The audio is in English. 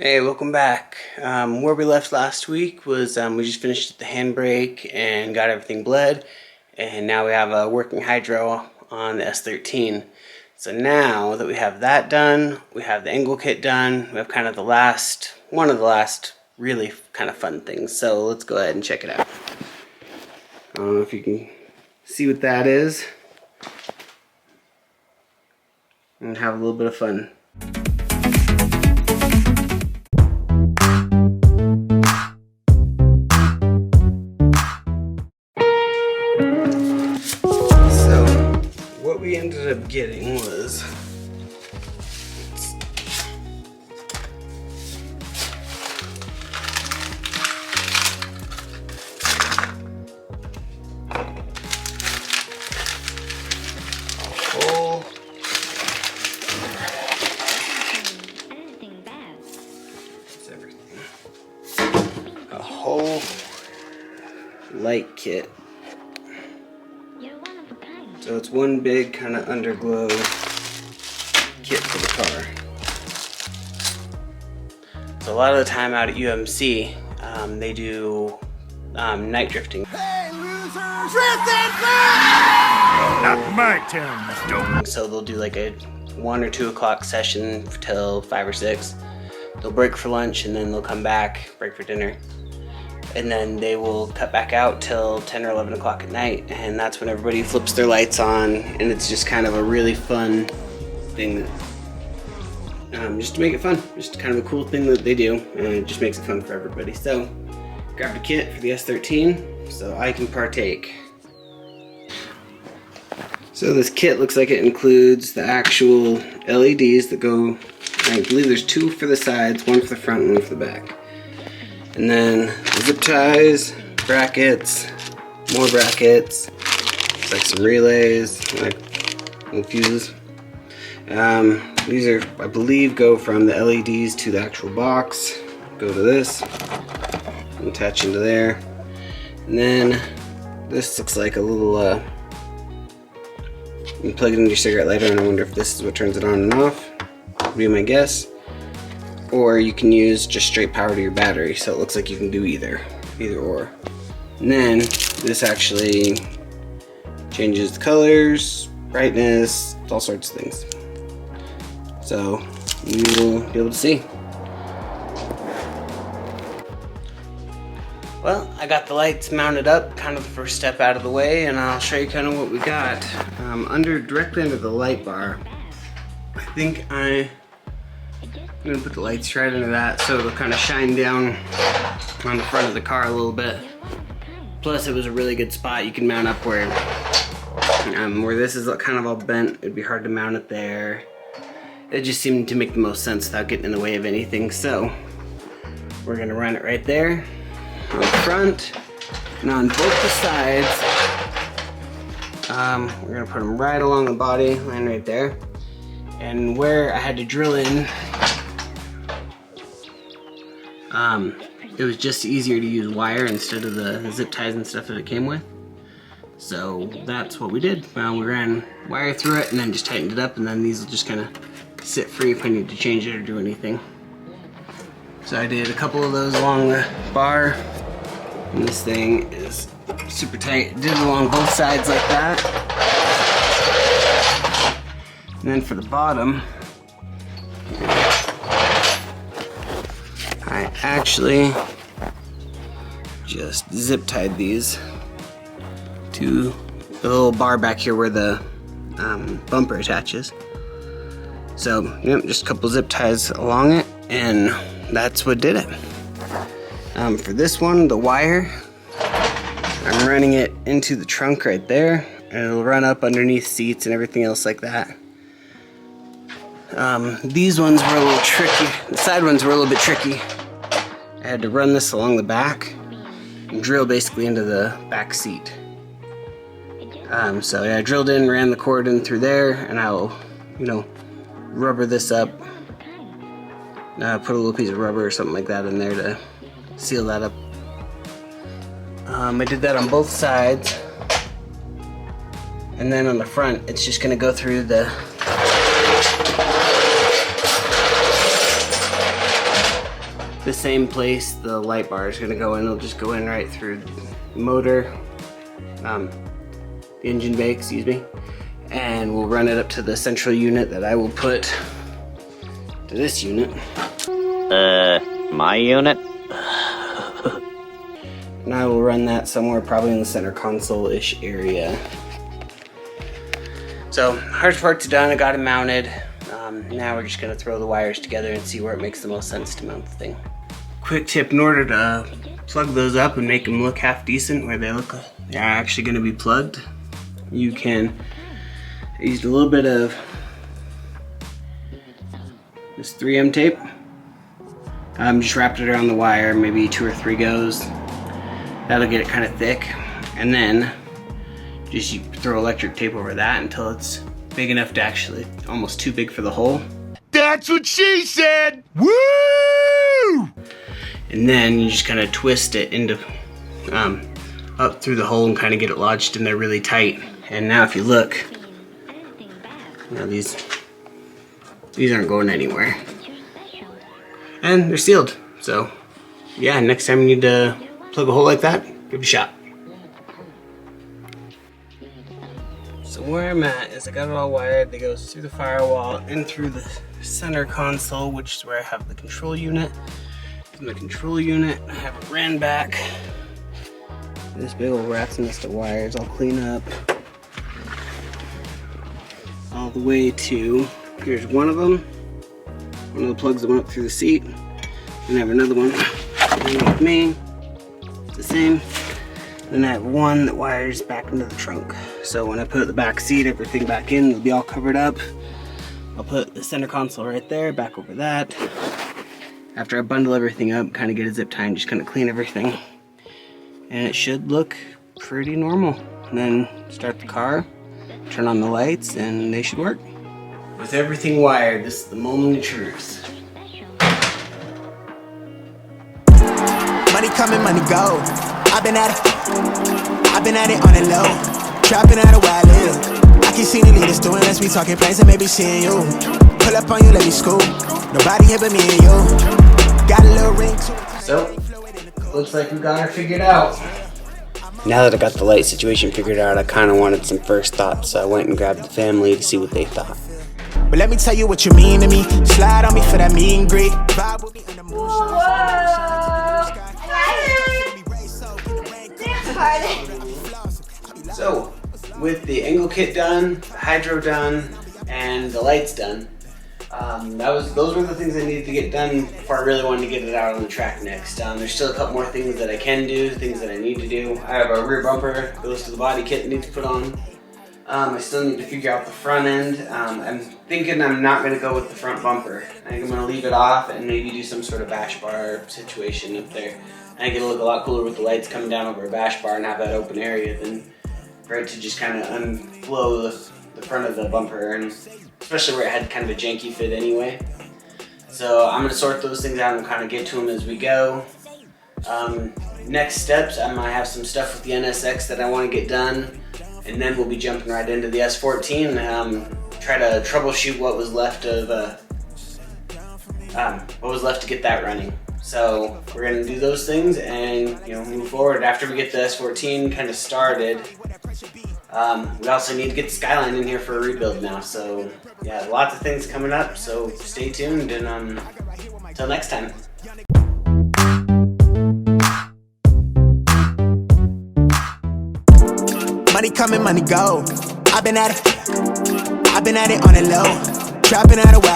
Hey, welcome back. Where we left last week was we just finished the handbrake and got everything bled, and now we have a working hydro on the S13. So now that we have that done, we have the angle kit done, we have kind of one of the last really kind of fun things. So let's go ahead and check it out. I don't know if you can see what that is, and have a little bit of fun. What we ended up getting was a whole light kit. So it's one big kind of underglow kit for the car. So a lot of the time out at UMC, they do night drifting. Hey losers! Drifting! Not my town, So they'll do like a 1 or 2 o'clock session till 5 or 6. They'll break for lunch and then they'll come back, break for dinner. And then they will cut back out till 10 or 11 o'clock at night, and that's when everybody flips their lights on, and it's just kind of a really fun thing that, just to make it fun, just kind of a cool thing that they do, and it just makes it fun for everybody. So grabbed a kit for the S13 so I can partake. So this kit looks like it includes the actual LEDs that go, I believe there's 2 for the sides, 1 for the front and 1 for the back. And then zip ties, brackets, more brackets, like some relays, like little fuses. These are, I believe, go from the LEDs to the actual box. Go to this, attach into there. And then this looks like a little, you plug it into your cigarette lighter, and I wonder if this is what turns it on and off. Would be my guess. Or you can use just straight power to your battery, so it looks like you can do either or. And then this actually changes the colors, brightness, all sorts of things. So you will be able to see. Well, I got the lights mounted up, kind of the first step out of the way, and I'll show you kind of what we got. Directly under the light bar, I think I'm gonna put the lights right under that so it'll kind of shine down on the front of the car a little bit. Plus it was a really good spot. You can mount up where this is kind of all bent. It'd be hard to mount it there. It just seemed to make the most sense without getting in the way of anything. So we're gonna run it right there on the front and on both the sides. We're gonna put them right along the body line right there. And where I had to drill in, it was just easier to use wire instead of the zip ties and stuff that it came with. So that's what we did. We ran wire through it and then just tightened it up, and then these will just kind of sit free if I need to change it or do anything. So I did a couple of those along the bar, and this thing is super tight. Did it along both sides like that. And then for the bottom, I actually just zip tied these to the little bar back here where the bumper attaches. So, yep, just a couple zip ties along it, and that's what did it. For this one, the wire, I'm running it into the trunk right there, and it'll run up underneath seats and everything else like that. These ones were a little tricky. The side ones were a little bit tricky. I had to run this along the back and drill basically into the back seat. So yeah, I drilled in, ran the cord in through there, and I'll, rubber this up. Put a little piece of rubber or something like that in there to seal that up. I did that on both sides. And then on the front, it's just gonna go through the the same place the light bar is going to go in. It'll just go in right through the motor, the engine bay, excuse me, and we'll run it up to the central unit that I will put to this unit. My unit? And I will run that somewhere probably in the center console-ish area. So, hardest part's done, I got it mounted. Now we're just gonna throw the wires together and see where it makes the most sense to mount the thing. Quick tip, in order to plug those up and make them look half decent, where they're actually gonna be plugged, you can use a little bit of this 3M tape. Just wrapped it around the wire, maybe 2 or 3 goes. That'll get it kind of thick. And then just you throw electric tape over that until it's big enough to actually, almost too big for the hole. That's what she said! Woo! And then you just kind of twist it into, up through the hole and kind of get it lodged in there really tight. And now if you look, these aren't going anywhere. And they're sealed. So yeah, next time you need to plug a hole like that, give it a shot. So where I'm at is I got it all wired. It goes through the firewall and through the center console, which is where I have the control unit. From the control unit, I have it ran back. This big old rat's nest of wires I'll clean up all the way to, here's one of them. One of the plugs that went up through the seat. And I have another one with me. It's the same. Then I have one that wires back into the trunk. So when I put the back seat, everything back in, it'll be all covered up. I'll put the center console right there, back over that. After I bundle everything up, kind of get a zip tie and just kind of clean everything. And it should look pretty normal. And then start the car, turn on the lights, and they should work. With everything wired, this is the moment of truth. Money coming, money go. I've been at it on the low. Trapping out of where I live. I can see the leaders doing, let's be talking plans and maybe seeing you. Pull up on you, let me scoop. Nobody here but me and you. Got a little ring to it. So, looks like we got her figured out. Now that I got the light situation figured out, I kind of wanted some first thoughts, so I went and grabbed the family to see what they thought. But let me tell you what you mean to me. Slide on me for that meet and greet. Vibe with me in the So, with the angle kit done, the hydro done, and the lights done, those were the things I needed to get done before I really wanted to get it out on the track next. There's still a couple more things that I can do, things that I need to do. I have a rear bumper, goes to the body kit that needs to put on. I still need to figure out the front end. I'm thinking I'm not going to go with the front bumper. I think I'm going to leave it off and maybe do some sort of bash bar situation up there. I think it'll look a lot cooler with the lights coming down over a bash bar and have that open area than for it to just kind of unflow the front of the bumper, and especially where it had kind of a janky fit anyway. So I'm going to sort those things out and kind of get to them as we go. Next steps, I might have some stuff with the NSX that I want to get done. And then we'll be jumping right into the S14 and try to troubleshoot what was left to get that running. So we're gonna do those things and move forward. After we get the S14 kind of started, we also need to get the Skyline in here for a rebuild now. So yeah, lots of things coming up. So stay tuned and until next time. money coming, money go. I've been at it on the low. Trapping out of where